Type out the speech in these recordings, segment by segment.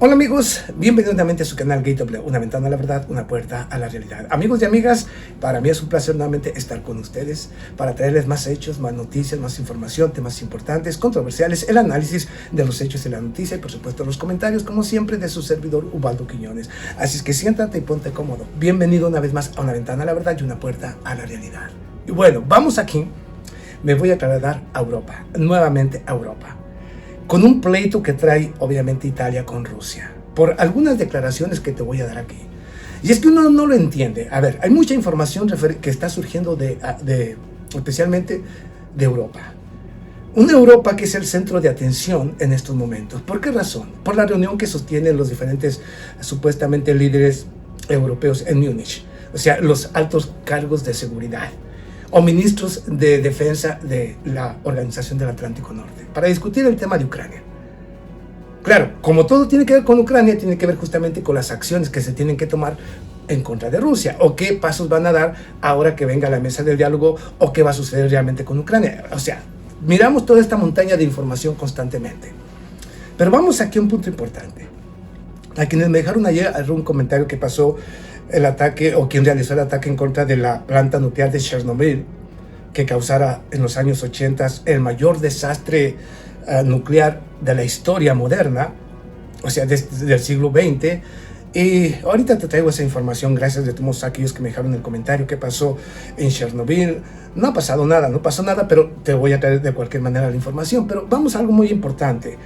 Hola amigos, bienvenidos nuevamente a su canal Gateway, una ventana a la verdad, una puerta a la realidad. Amigos y amigas, para mí es un placer nuevamente estar con ustedes para traerles más hechos, más noticias, más información, temas importantes, controversiales, el análisis de los hechos de la noticia y por supuesto los comentarios, como siempre, de su servidor Ubaldo Quiñones. Así es que siéntate y ponte cómodo. Bienvenido una vez más a una ventana a la verdad y una puerta a la realidad. Y bueno, vamos aquí, me voy a trasladar a Europa, nuevamente a Europa, con un pleito que trae obviamente Italia con Rusia, por algunas declaraciones que te voy a dar aquí. Y es que uno no lo entiende. A ver, hay mucha información que está surgiendo especialmente de Europa. Una Europa que es el centro de atención en estos momentos. ¿Por qué razón? Por la reunión que sostienen los diferentes supuestamente líderes europeos en Múnich. O sea, los altos cargos de seguridad o ministros de defensa de la Organización del Atlántico Norte, para discutir el tema de Ucrania. Claro, como todo tiene que ver con Ucrania, tiene que ver justamente con las acciones que se tienen que tomar en contra de Rusia, o qué pasos van a dar ahora que venga a la mesa del diálogo, o qué va a suceder realmente con Ucrania. O sea, miramos toda esta montaña de información constantemente. Pero vamos aquí a un punto importante. A quienes me dejaron ayer un comentario que pasó el ataque, o quien realizó el ataque en contra de la planta nuclear de Chernobyl, que causara en los años 80 el mayor desastre nuclear de la historia moderna, o sea, desde el siglo XX. Y ahorita te traigo esa información gracias a todos aquellos que me dejaron el comentario qué pasó en Chernobyl. No ha pasado nada, no pasó nada, pero te voy a traer de cualquier manera la información. Pero vamos a algo muy importante,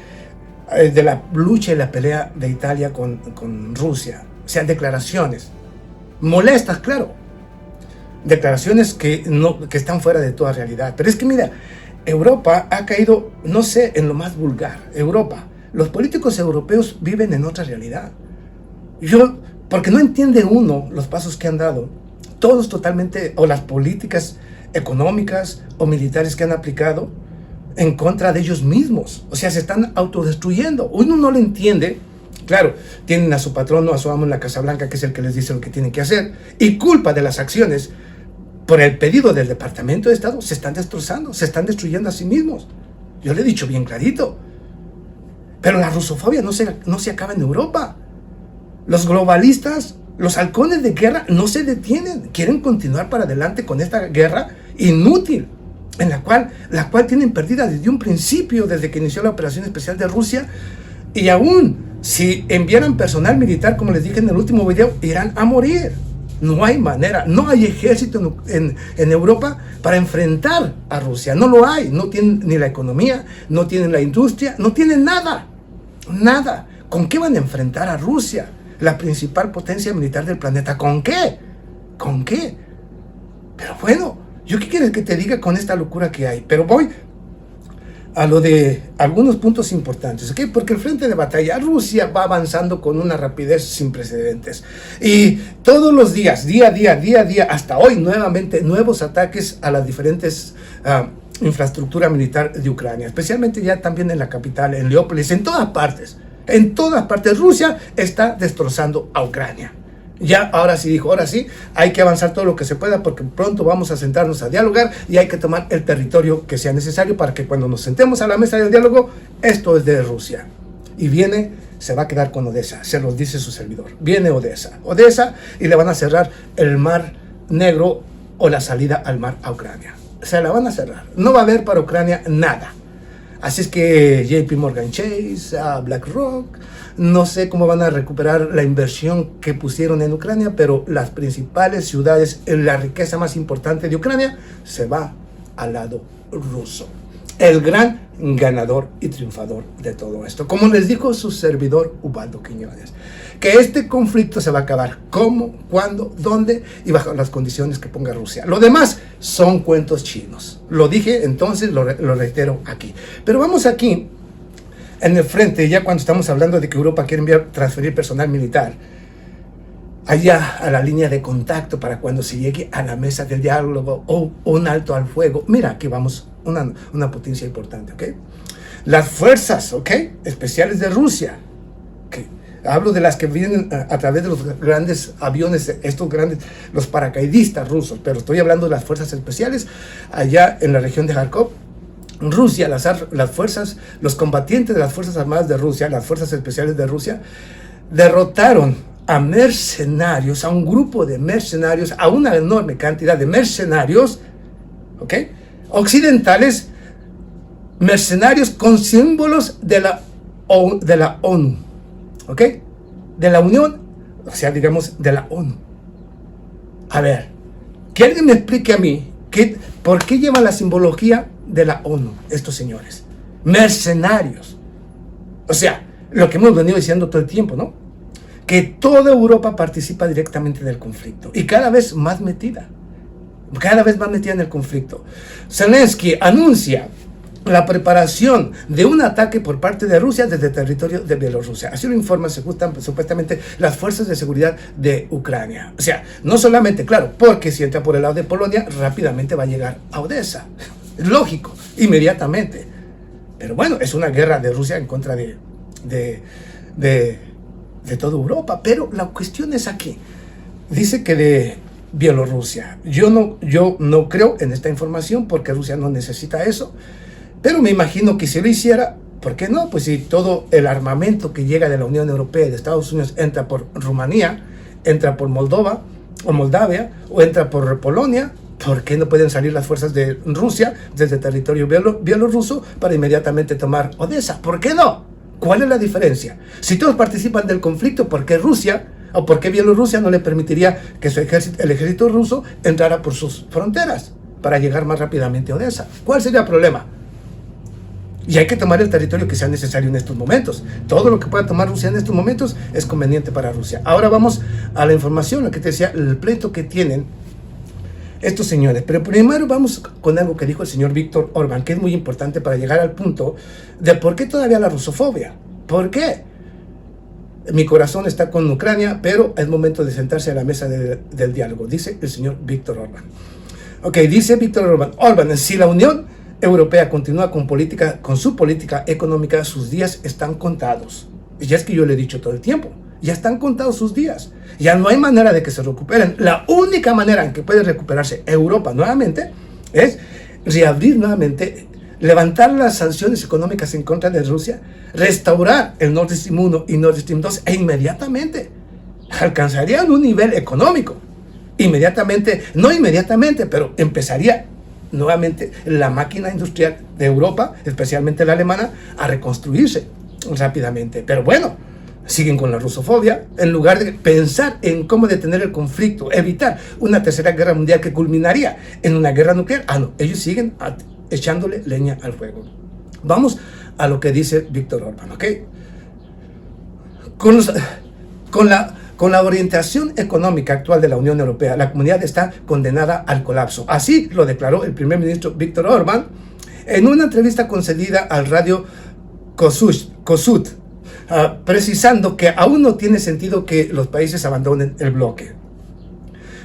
de la lucha y la pelea de Italia con Rusia. O sea, declaraciones molestas, claro, declaraciones que están fuera de toda realidad. Pero es que mira, Europa ha caído, no sé, en lo más vulgar. Europa, los políticos europeos viven en otra realidad. Porque no entiende uno los pasos que han dado, todos totalmente, o las políticas económicas o militares que han aplicado en contra de ellos mismos. O sea, se están autodestruyendo. Uno no lo entiende. Claro, tienen a su patrono, a su amo en la Casa Blanca, que es el que les dice lo que tienen que hacer, y culpa de las acciones por el pedido del Departamento de Estado, se están destrozando, se están destruyendo a sí mismos. Yo le he dicho bien clarito. Pero la rusofobia no se acaba en Europa. Los globalistas, los halcones de guerra no se detienen, quieren continuar para adelante con esta guerra inútil, en la cual tienen perdida desde un principio, desde que inició la operación especial de Rusia. Y aún si enviaran personal militar, como les dije en el último video, irán a morir. No hay manera, no hay ejército en Europa para enfrentar a Rusia. No lo hay, no tienen ni la economía, no tienen la industria, no tienen nada. Nada. ¿Con qué van a enfrentar a Rusia? La principal potencia militar del planeta. ¿Con qué? ¿Con qué? Pero bueno, ¿yo qué quieres que te diga con esta locura que hay? Pero voy a lo de algunos puntos importantes, ¿ok? Porque el frente de batalla, Rusia va avanzando con una rapidez sin precedentes. Y todos los días, día a día, hasta hoy, nuevamente, nuevos ataques a las diferentes infraestructura militar de Ucrania, especialmente ya también en la capital, en Leópolis, en todas partes. En todas partes, Rusia está destrozando a Ucrania. Ya, ahora sí dijo, ahora sí, hay que avanzar todo lo que se pueda porque pronto vamos a sentarnos a dialogar y hay que tomar el territorio que sea necesario para que cuando nos sentemos a la mesa del diálogo, esto es de Rusia. Y se va a quedar con Odessa, se los dice su servidor. Viene Odessa y le van a cerrar el Mar Negro o la salida al mar a Ucrania. Se la van a cerrar. No va a haber para Ucrania nada. Así es que JP Morgan Chase, BlackRock, no sé cómo van a recuperar la inversión que pusieron en Ucrania, pero las principales ciudades, la riqueza más importante de Ucrania, se va al lado ruso. El gran ganador y triunfador de todo esto. Como les dijo su servidor Ubaldo Quiñones, que este conflicto se va a acabar. ¿Cómo? ¿Cuándo? ¿Dónde? Y bajo las condiciones que ponga Rusia. Lo demás son cuentos chinos. Lo dije, entonces lo reitero aquí. Pero vamos aquí, en el frente, ya cuando estamos hablando de que Europa quiere transferir personal militar allá a la línea de contacto para cuando se llegue a la mesa del diálogo o un alto al fuego. Mira, aquí vamos, una potencia importante, ¿ok? Las fuerzas, ¿ok?, especiales de Rusia, que hablo de las que vienen a través de los grandes aviones, los paracaidistas rusos, pero estoy hablando de las fuerzas especiales allá en la región de Kharkov. Rusia, las fuerzas, los combatientes de las Fuerzas Armadas de Rusia, las Fuerzas Especiales de Rusia, derrotaron a mercenarios, a un grupo de mercenarios, a una enorme cantidad de mercenarios, ¿ok?, occidentales, mercenarios con símbolos de la ONU, ¿ok?, de la Unión, o sea, digamos, de la ONU. A ver, que alguien me explique a mí por qué llevan la simbología de la ONU estos señores, mercenarios. O sea, lo que hemos venido diciendo todo el tiempo, ¿no? Que toda Europa participa directamente del conflicto y cada vez más metida en el conflicto. Zelensky anuncia la preparación de un ataque por parte de Rusia desde el territorio de Bielorrusia. Así lo informan supuestamente las fuerzas de seguridad de Ucrania. O sea, no solamente, claro, porque si entra por el lado de Polonia, rápidamente va a llegar a Odessa. Es lógico, inmediatamente. Pero bueno, es una guerra de Rusia en contra de toda Europa. Pero la cuestión es aquí. Dice que de Bielorrusia. Yo no creo en esta información porque Rusia no necesita eso. Pero me imagino que si lo hiciera, ¿por qué no? Pues si todo el armamento que llega de la Unión Europea y de Estados Unidos entra por Rumanía, entra por Moldova o Moldavia o entra por Polonia, ¿por qué no pueden salir las fuerzas de Rusia desde el territorio bielorruso para inmediatamente tomar Odessa? ¿Por qué no? ¿Cuál es la diferencia? Si todos participan del conflicto, ¿por qué Rusia o por qué Bielorrusia no le permitiría que el ejército ruso entrara por sus fronteras para llegar más rápidamente a Odessa? ¿Cuál sería el problema? Y hay que tomar el territorio que sea necesario en estos momentos. Todo lo que pueda tomar Rusia en estos momentos es conveniente para Rusia. Ahora vamos a la información, lo que te decía, el pleito que tienen estos señores. Pero primero vamos con algo que dijo el señor Víctor Orbán, que es muy importante para llegar al punto de por qué todavía la rusofobia. ¿Por qué? Mi corazón está con Ucrania, pero es momento de sentarse a la mesa del diálogo, dice el señor Víctor Orbán. Ok, dice Víctor Orbán, si la Unión Europea continúa con su política económica, sus días están contados. Y ya es que yo le he dicho todo el tiempo, ya están contados sus días. Ya no hay manera de que se recuperen. La única manera en que puede recuperarse Europa nuevamente es reabrir nuevamente, levantar las sanciones económicas en contra de Rusia, restaurar el Nord Stream 1 y Nord Stream 2 e inmediatamente alcanzarían un nivel económico. No inmediatamente, pero empezaría nuevamente la máquina industrial de Europa, especialmente la alemana, a reconstruirse rápidamente. Pero bueno, siguen con la rusofobia, en lugar de pensar en cómo detener el conflicto, evitar una tercera guerra mundial que culminaría en una guerra nuclear. No, ellos siguen echándole leña al fuego. Vamos a lo que dice Víctor Orbán, ¿ok? Con la orientación económica actual de la Unión Europea, la comunidad está condenada al colapso. Así lo declaró el primer ministro Víctor Orbán en una entrevista concedida al radio Kossuth, precisando que aún no tiene sentido que los países abandonen el bloque.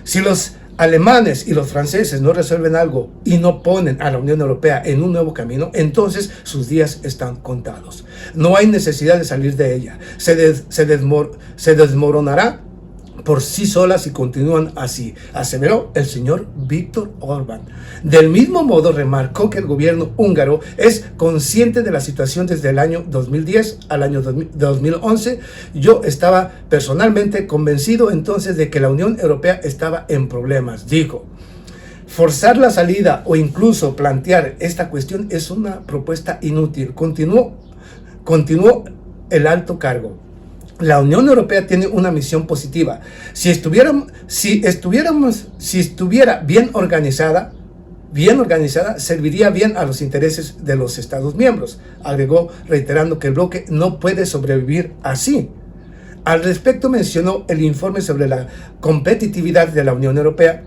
Si los alemanes y los franceses no resuelven algo y no ponen a la Unión Europea en un nuevo camino, entonces sus días están contados. No hay necesidad de salir de ella. Se desmoronará por sí sola si continúan así, aseveró el señor Víctor Orbán. Del mismo modo, remarcó que el gobierno húngaro es consciente de la situación desde el año 2010 al año 2011. Yo estaba personalmente convencido entonces de que la Unión Europea estaba en problemas, dijo. Forzar la salida o incluso plantear esta cuestión es una propuesta inútil, continuó el alto cargo. La Unión Europea tiene una misión positiva. Si estuviera bien organizada, serviría bien a los intereses de los Estados miembros, agregó, reiterando que el bloque no puede sobrevivir así. Al respecto mencionó el informe sobre la competitividad de la Unión Europea,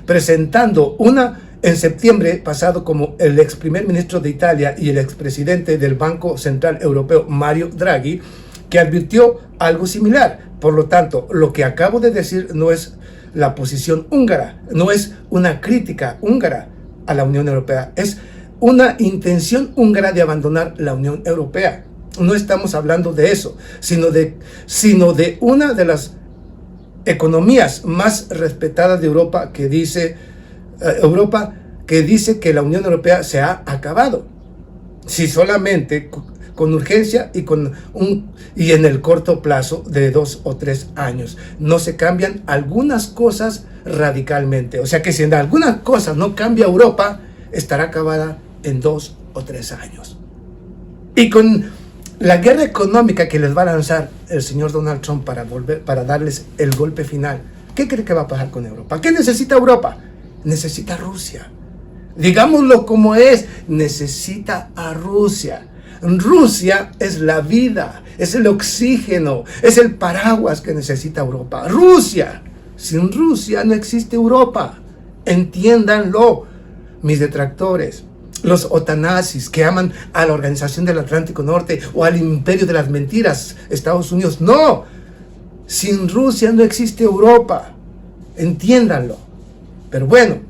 presentando en septiembre pasado como el ex primer ministro de Italia y el expresidente del Banco Central Europeo, Mario Draghi, que advirtió algo similar. Por lo tanto, lo que acabo de decir no es la posición húngara, no es una crítica húngara a la Unión Europea, es una intención húngara de abandonar la Unión Europea. No estamos hablando de eso, sino de una de las economías más respetadas de Europa, que dice Europa, que dice que la Unión Europea se ha acabado. Si solamente con urgencia y en el corto plazo de 2 o 3 años no se cambian algunas cosas radicalmente. O sea que si en algunas cosas no cambia Europa, estará acabada en 2 o 3 años. Y con la guerra económica que les va a lanzar el señor Donald Trump para darles el golpe final, ¿qué cree que va a pasar con Europa? ¿Qué necesita Europa? Necesita Rusia. Digámoslo como es, necesita a Rusia. Rusia es la vida, es el oxígeno, es el paraguas que necesita Europa. Rusia, sin Rusia no existe Europa. Entiéndanlo, mis detractores, los otanazis que aman a la Organización del Atlántico Norte o al imperio de las mentiras, Estados Unidos. No, sin Rusia no existe Europa. Entiéndanlo. Pero bueno,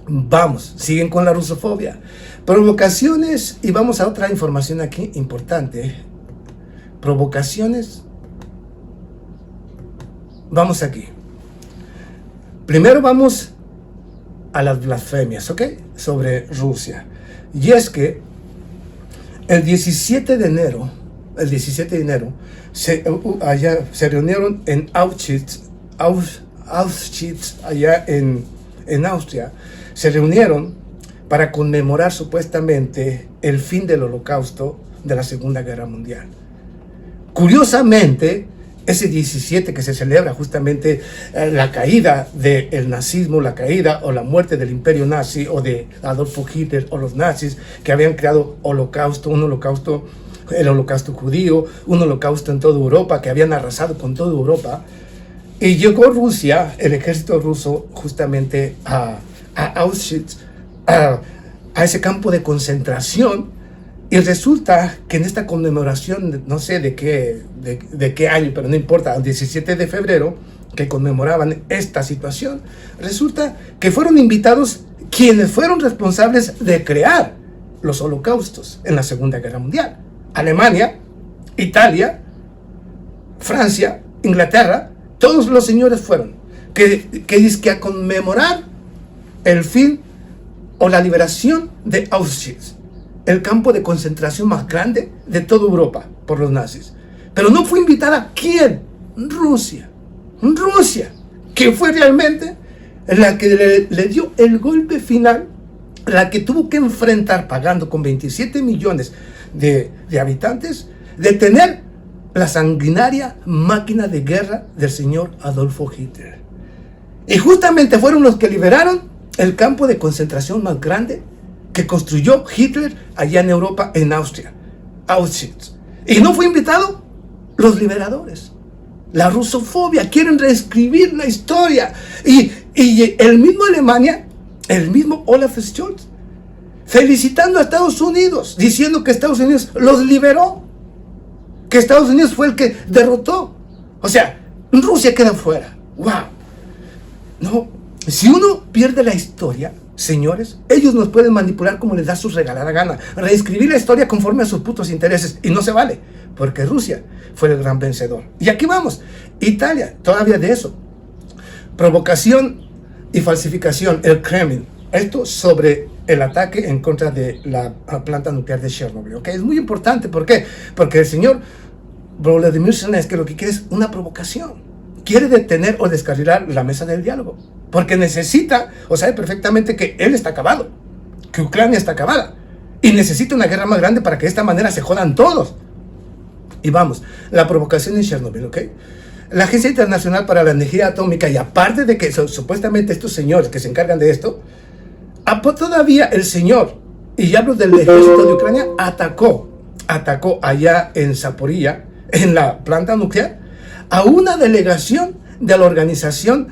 vamos, siguen con la rusofobia. Provocaciones, y vamos a otra información aquí importante. Provocaciones. Vamos aquí. Primero vamos a las blasfemias, ¿ok? Sobre Rusia. Y es que el 17 de enero, allá se reunieron en Auschwitz, allá en Austria, se reunieron para conmemorar supuestamente el fin del Holocausto de la Segunda Guerra Mundial. Curiosamente, ese 17 que se celebra justamente la caída del nazismo, la caída o la muerte del imperio nazi o de Adolfo Hitler o los nazis que habían creado el holocausto judío, un holocausto en toda Europa, que habían arrasado con toda Europa. Y llegó Rusia, el ejército ruso, justamente a Auschwitz, a ese campo de concentración, y resulta que en esta conmemoración, no sé de qué año, pero no importa, el 17 de febrero, que conmemoraban esta situación, resulta que fueron invitados quienes fueron responsables de crear los holocaustos en la Segunda Guerra Mundial. Alemania, Italia, Francia, Inglaterra, todos los señores fueron, que dizque a conmemorar el fin o la liberación de Auschwitz, el campo de concentración más grande de toda Europa por los nazis. Pero no fue invitada, ¿quién? Rusia, que fue realmente la que le dio el golpe final, la que tuvo que enfrentar, pagando con 27 millones de habitantes, detener la sanguinaria máquina de guerra del señor Adolfo Hitler. Y justamente fueron los que liberaron el campo de concentración más grande que construyó Hitler allá en Europa, en Austria, Auschwitz. Y no fue invitado los liberadores. La rusofobia, quieren reescribir la historia. Y el mismo Alemania, el mismo Olaf Scholz, felicitando a Estados Unidos, diciendo que Estados Unidos los liberó, que Estados Unidos fue el que derrotó. O sea, Rusia queda fuera. ¡Wow! No, si uno pierde la historia, señores, ellos nos pueden manipular como les da su regalada gana, reescribir la historia conforme a sus putos intereses, y no se vale, porque Rusia fue el gran vencedor. Y aquí vamos, Italia, todavía de eso, provocación y falsificación, el Kremlin, esto sobre el ataque en contra de la planta nuclear de Chernobyl, ¿ok? Es muy importante, ¿por qué? Porque el señor Volodymyr Zelensky lo que quiere es una provocación, quiere detener o descarrilar la mesa del diálogo, porque necesita, o sabe perfectamente que él está acabado, que Ucrania está acabada, y necesita una guerra más grande para que de esta manera se jodan todos. Y vamos, la provocación en Chernobyl, ¿ok? La Agencia Internacional para la Energía Atómica, y aparte de que supuestamente estos señores que se encargan de esto, todavía el señor, y ya hablo del ejército de Ucrania, atacó allá en Zaporilla, en la planta nuclear, a una delegación de la Organización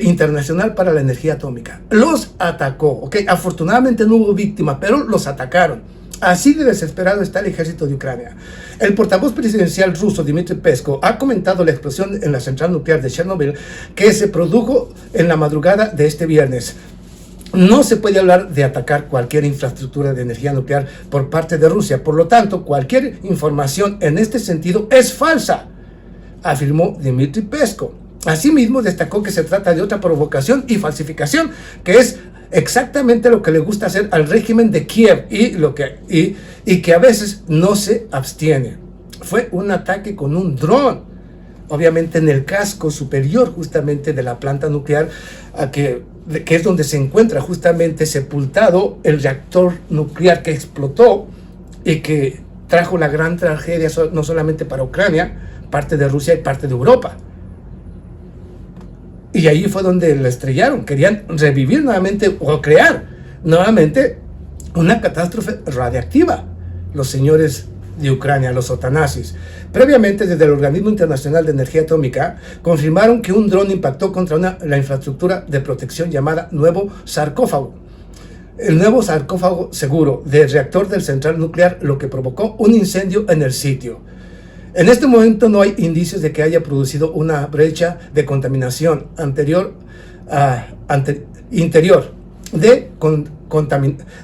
Internacional para la Energía Atómica. Los atacó, ¿ok? Afortunadamente no hubo víctimas, pero los atacaron. Así de desesperado está el ejército de Ucrania. El portavoz presidencial ruso, Dmitry Peskov, ha comentado la explosión en la central nuclear de Chernobyl que se produjo en la madrugada de este viernes. No se puede hablar de atacar cualquier infraestructura de energía nuclear por parte de Rusia. Por lo tanto, cualquier información en este sentido es falsa, afirmó Dmitry Peskov. Asimismo, destacó que se trata de otra provocación y falsificación, que es exactamente lo que le gusta hacer al régimen de Kiev y que a veces no se abstiene. Fue un ataque con un dron, obviamente en el casco superior justamente de la planta nuclear, que es donde se encuentra justamente sepultado el reactor nuclear que explotó y que trajo la gran tragedia no solamente para Ucrania, parte de Rusia y parte de Europa. Y ahí fue donde la estrellaron. Querían revivir nuevamente o crear nuevamente una catástrofe radiactiva. Los señores de Ucrania, los otanazis. Previamente, desde el Organismo Internacional de Energía Atómica, confirmaron que un dron impactó contra la infraestructura de protección llamada Nuevo Sarcófago. El nuevo sarcófago seguro del reactor del central nuclear, lo que provocó un incendio en el sitio. En este momento no hay indicios de que haya producido una brecha de contaminación interior, de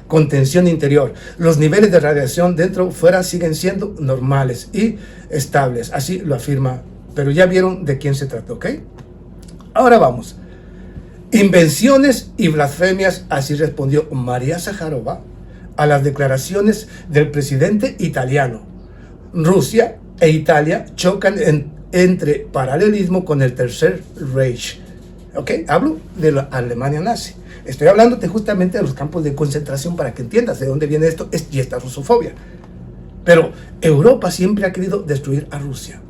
contención interior. Los niveles de radiación dentro o fuera siguen siendo normales y estables, así lo afirma, pero ya vieron de quién se trata, ¿ok? Ahora vamos. Invenciones y blasfemias, así respondió María Zaharova a las declaraciones del presidente italiano. Rusia e Italia chocan entre paralelismo con el Tercer Reich. ¿Ok? Hablo de la Alemania nazi. Estoy hablándote justamente de los campos de concentración para que entiendas de dónde viene esto y esta rusofobia. Pero Europa siempre ha querido destruir a Rusia.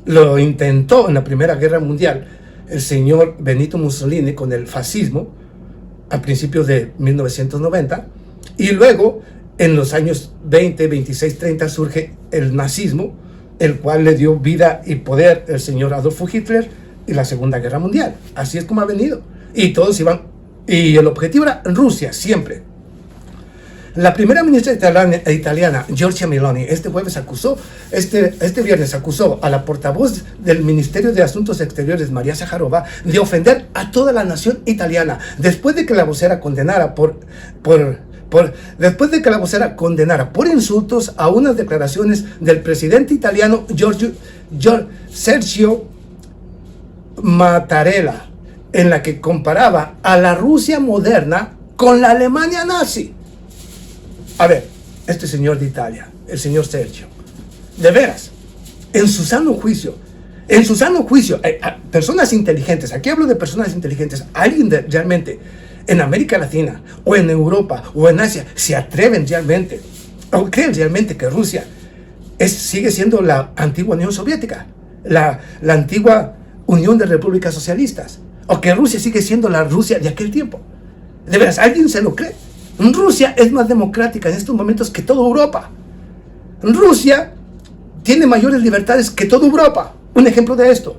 Lo intentó en la Primera Guerra Mundial el señor Benito Mussolini con el fascismo a principios de 1990, y luego en los años 20, 26, 30 surge el nazismo, el cual le dio vida y poder el señor Adolfo Hitler y la Segunda Guerra Mundial. Así es como ha venido. Y todos iban, y el objetivo era Rusia, siempre. La primera ministra italiana, Giorgia Meloni, este viernes acusó a la portavoz del Ministerio de Asuntos Exteriores, María Zaharova, de ofender a toda la nación italiana, después de que la vocera condenara por insultos a unas declaraciones del presidente italiano Sergio Mattarella, en la que comparaba a la Rusia moderna con la Alemania nazi. A ver, este señor de Italia, el señor Sergio, de veras, en su sano juicio, personas inteligentes, aquí hablo de personas inteligentes, alguien realmente en América Latina, o en Europa, o en Asia, se atreven realmente, o creen realmente que Rusia sigue siendo la antigua Unión Soviética, la antigua Unión de Repúblicas Socialistas, o que Rusia sigue siendo la Rusia de aquel tiempo. De veras, ¿alguien se lo cree? Rusia es más democrática en estos momentos que toda Europa. Rusia tiene mayores libertades que toda Europa. Un ejemplo de esto.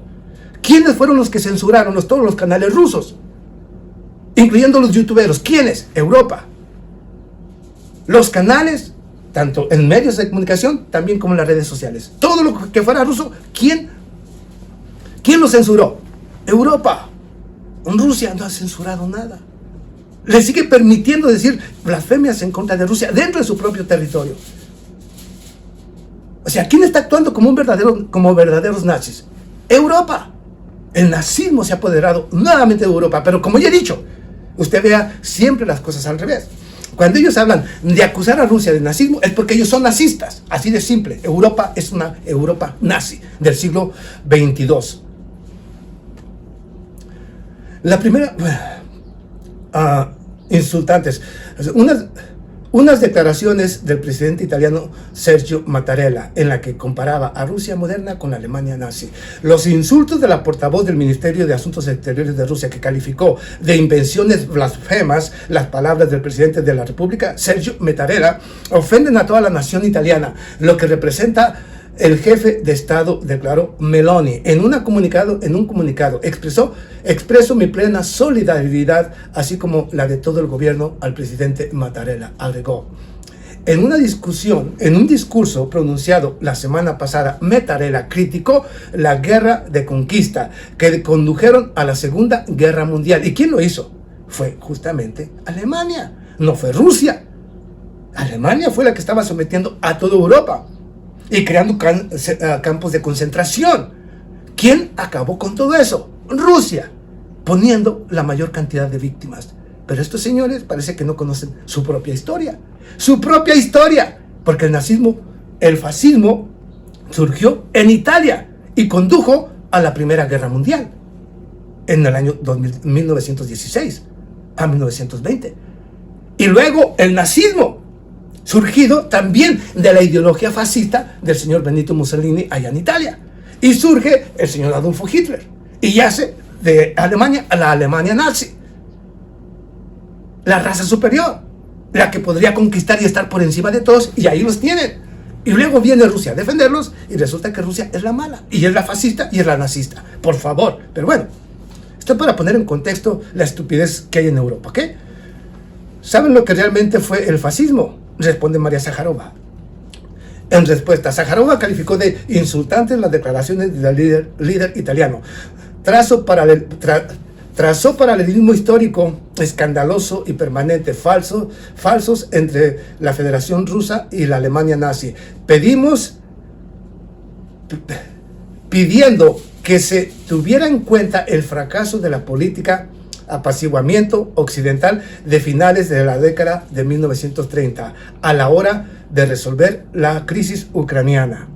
¿Quiénes fueron los que censuraron todos los canales rusos? Incluyendo los youtuberos. ¿Quiénes? Europa. Los canales, tanto en medios de comunicación, también como en las redes sociales. Todo lo que fuera ruso, ¿quién lo censuró? Europa. Rusia no ha censurado nada. Le sigue permitiendo decir blasfemias en contra de Rusia dentro de su propio territorio. O sea, ¿quién está actuando como verdaderos nazis? Europa. El nazismo se ha apoderado nuevamente de Europa, pero como ya he dicho, usted vea siempre las cosas al revés. Cuando ellos hablan de acusar a Rusia de nazismo, es porque ellos son nazistas, así de simple. Europa es una Europa nazi del siglo XXII. La primera... insultantes. Unas declaraciones del presidente italiano Sergio Mattarella, en la que comparaba a Rusia moderna con la Alemania nazi. Los insultos de la portavoz del Ministerio de Asuntos Exteriores de Rusia, que calificó de invenciones blasfemas las palabras del presidente de la República, Sergio Mattarella, ofenden a toda la nación italiana, lo que representa el jefe de Estado, declaró Meloni. En un comunicado, expreso mi plena solidaridad, así como la de todo el gobierno, al presidente Mattarella, agregó. En un discurso pronunciado la semana pasada, Mattarella criticó la guerra de conquista que condujeron a la Segunda Guerra Mundial. ¿Y quién lo hizo? Fue justamente Alemania, no fue Rusia. Alemania fue la que estaba sometiendo a toda Europa y creando campos de concentración. ¿Quién acabó con todo eso? Rusia, poniendo la mayor cantidad de víctimas Pero estos señores parece que no conocen su propia historia. Su propia historia. Porque el nazismo, el fascismo, surgió en Italia y condujo a la Primera Guerra Mundial en el año 1916 a 1920. Y luego el nazismo, surgido también de la ideología fascista del señor Benito Mussolini allá en Italia. Y surge el señor Adolfo Hitler. Y hace de Alemania a la Alemania nazi. La raza superior, la que podría conquistar y estar por encima de todos, y ahí los tienen. Y luego viene Rusia a defenderlos, y resulta que Rusia es la mala, y es la fascista, y es la nazista. Por favor. Pero bueno, esto es para poner en contexto la estupidez que hay en Europa, ¿ok? ¿Saben lo que realmente fue el fascismo? Responde María Zaharova. En respuesta, Zaharova calificó de insultantes las declaraciones del líder italiano. Trazó paralelismo histórico escandaloso y permanente, falsos entre la Federación Rusa y la Alemania nazi. Pidiendo que se tuviera en cuenta el fracaso de la política apaciguamiento occidental de finales de la década de 1930 a la hora de resolver la crisis ucraniana.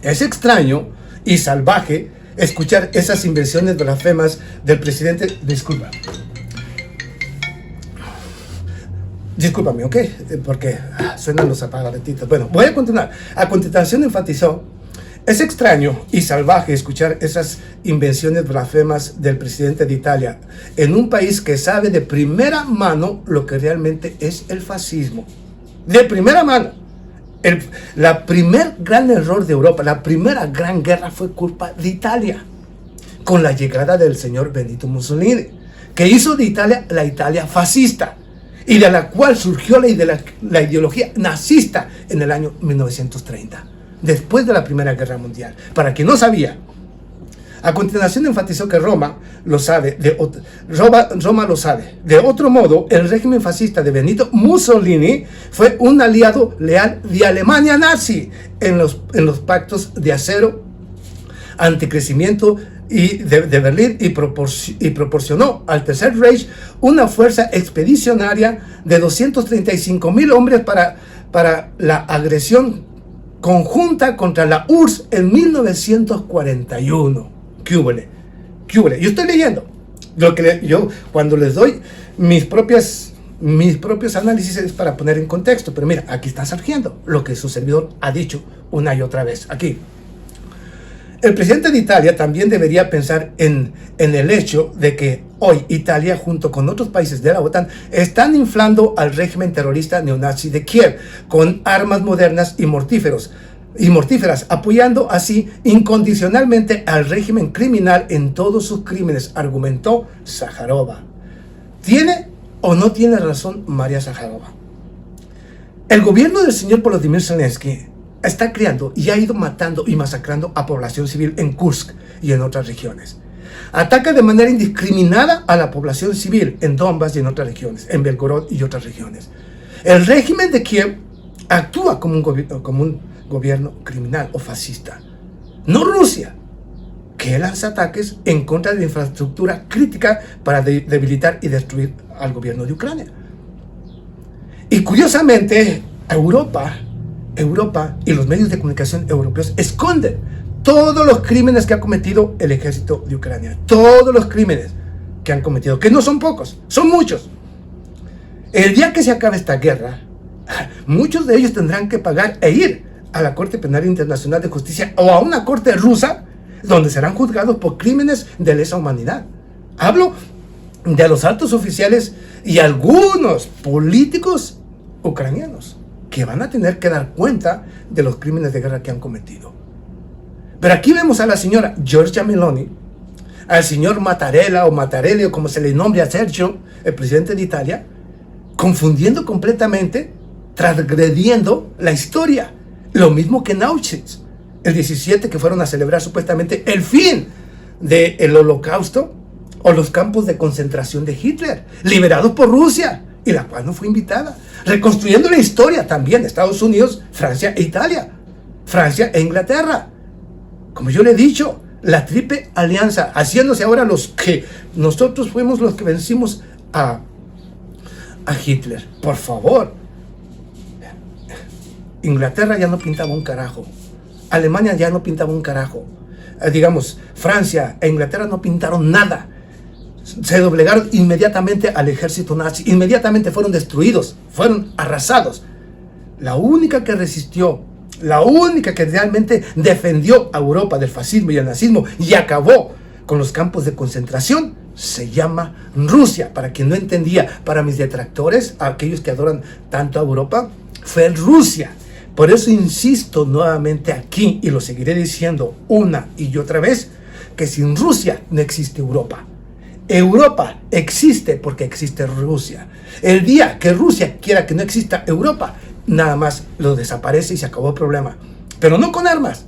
Es extraño y salvaje escuchar esas invenciones blasfemas del presidente. Discúlpame, ¿ok? Porque suenan los apagaretitos. Bueno, voy a continuar. A continuación enfatizó: es extraño y salvaje escuchar esas invenciones blasfemas del presidente de Italia en un país que sabe de primera mano lo que realmente es el fascismo. De primera mano. La primer gran error de Europa, la primera gran guerra fue culpa de Italia, con la llegada del señor Benito Mussolini, que hizo de Italia la Italia fascista, y de la cual surgió la ideología nazista en el año 1930. Después de la Primera Guerra Mundial. Para quien no sabía, a continuación enfatizó que Roma lo sabe. Roma lo sabe. De otro modo, el régimen fascista de Benito Mussolini fue un aliado leal de Alemania nazi en los pactos de acero, anticrecimiento de Berlín, y proporcionó al Tercer Reich una fuerza expedicionaria de 235,000 hombres para la agresión conjunta contra la URSS en 1941. ¿Qué húbole? Yo estoy leyendo yo cuando les doy mis propios análisis es para poner en contexto, pero mira, aquí está surgiendo lo que su servidor ha dicho una y otra vez. Aquí el presidente de Italia también debería pensar en el hecho de que hoy Italia, junto con otros países de la OTAN, están inflando al régimen terrorista neonazi de Kiev con armas modernas y mortíferas, apoyando así incondicionalmente al régimen criminal en todos sus crímenes, argumentó Zaharova. ¿Tiene o no tiene razón María Zaharova? El gobierno del señor Volodymyr Zelensky está creando y ha ido matando y masacrando a población civil en Kursk y en otras regiones. Ataca de manera indiscriminada a la población civil en Donbass y en otras regiones, en Belgorod y otras regiones. El régimen de Kiev actúa como un gobierno criminal o fascista. No Rusia, que lanza ataques en contra de la infraestructura crítica para debilitar y destruir al gobierno de Ucrania. Y curiosamente, Europa y los medios de comunicación europeos esconden todos los crímenes que ha cometido el ejército de Ucrania. Todos los crímenes que han cometido, que no son pocos, son muchos. El día que se acabe esta guerra, muchos de ellos tendrán que pagar e ir a la Corte Penal Internacional de Justicia o a una corte rusa donde serán juzgados por crímenes de lesa humanidad. Hablo de los altos oficiales y algunos políticos ucranianos que van a tener que dar cuenta de los crímenes de guerra que han cometido. Pero aquí vemos a la señora Giorgia Meloni, al señor Mattarella o Mattarelli, o como se le nombre a Sergio, el presidente de Italia, confundiendo completamente, transgrediendo la historia. Lo mismo que en Auschwitz, el 17, que fueron a celebrar supuestamente el fin del Holocausto o los campos de concentración de Hitler, liberados por Rusia, y la cual no fue invitada. Reconstruyendo la historia también de Estados Unidos, Francia e Italia, Francia e Inglaterra. Como yo le he dicho, la triple alianza, haciéndose ahora los que nosotros fuimos los que vencimos a a Hitler. Por favor. Inglaterra ya no pintaba un carajo. Alemania ya no pintaba un carajo. Digamos, Francia e Inglaterra no pintaron nada. Se doblegaron inmediatamente al ejército nazi. Inmediatamente fueron destruidos, fueron arrasados. La única que resistió, la única que realmente defendió a Europa del fascismo y el nazismo y acabó con los campos de concentración, se llama Rusia. Para quien no entendía, para mis detractores, aquellos que adoran tanto a Europa, fue Rusia. Por eso insisto nuevamente aquí, y lo seguiré diciendo una y otra vez, que sin Rusia no existe Europa. Europa existe porque existe Rusia. El día que Rusia quiera que no exista Europa, nada más lo desaparece y se acabó el problema. Pero no con armas.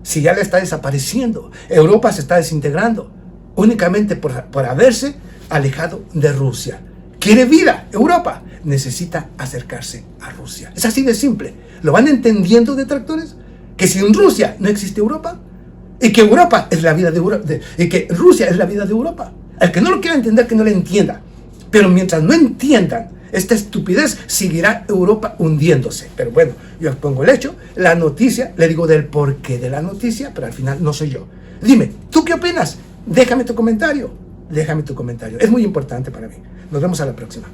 Si ya le está desapareciendo, Europa se está desintegrando únicamente por haberse alejado de Rusia. ¿Quiere vida? Europa necesita acercarse a Rusia. Es así de simple. ¿Lo van entendiendo, detractores? Que sin Rusia no existe Europa y que Europa es la vida de Europa y que Rusia es la vida de Europa. El que no lo quiera entender, que no lo entienda. Pero mientras no entiendan esta estupidez, seguirá Europa hundiéndose. Pero bueno, yo expongo el hecho, la noticia, le digo del porqué de la noticia, pero al final no soy yo. Dime, ¿tú qué opinas? Déjame tu comentario. Déjame tu comentario. Es muy importante para mí. Nos vemos a la próxima.